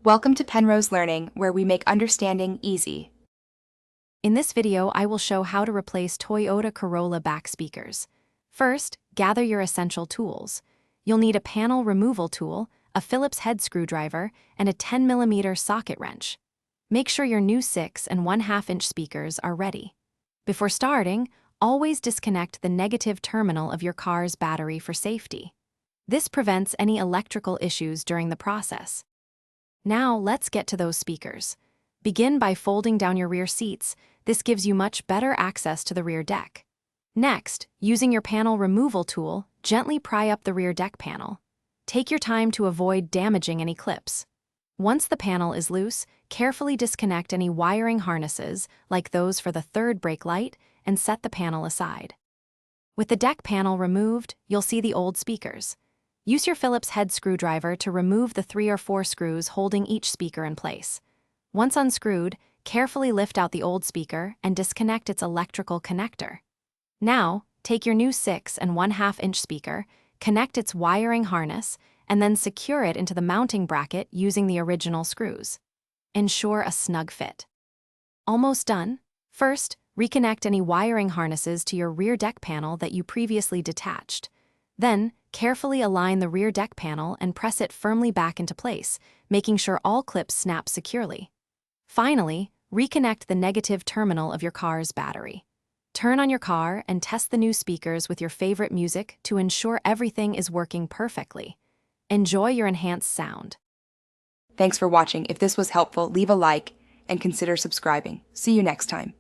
Welcome to Penrose Learning, where we make understanding easy. In this video, I will show how to replace Toyota Corolla back speakers. First, gather your essential tools. You'll need a panel removal tool, a Phillips head screwdriver, and a 10mm socket wrench. Make sure your new 6 and 1/2 inch speakers are ready. Before starting, always disconnect the negative terminal of your car's battery for safety. This prevents any electrical issues during the process. Now let's get to those speakers. Begin by folding down your rear seats. This gives you much better access to the rear deck. Next, using your panel removal tool, gently pry up the rear deck panel. Take your time to avoid damaging any clips. Once the panel is loose, carefully disconnect any wiring harnesses, like those for the third brake light, and set the panel aside. With the deck panel removed, you'll see the old speakers. Use your Phillips head screwdriver to remove the 3 or 4 screws holding each speaker in place. Once unscrewed, carefully lift out the old speaker and disconnect its electrical connector. Now, take your new 6 and 1/2 inch speaker, connect its wiring harness, and then secure it into the mounting bracket using the original screws. Ensure a snug fit. Almost done. First, reconnect any wiring harnesses to your rear deck panel that you previously detached. Then, carefully align the rear deck panel and press it firmly back into place, making sure all clips snap securely. Finally, reconnect the negative terminal of your car's battery. Turn on your car and test the new speakers with your favorite music to ensure everything is working perfectly. Enjoy your enhanced sound. Thanks for watching. If this was helpful, leave a like and consider subscribing. See you next time.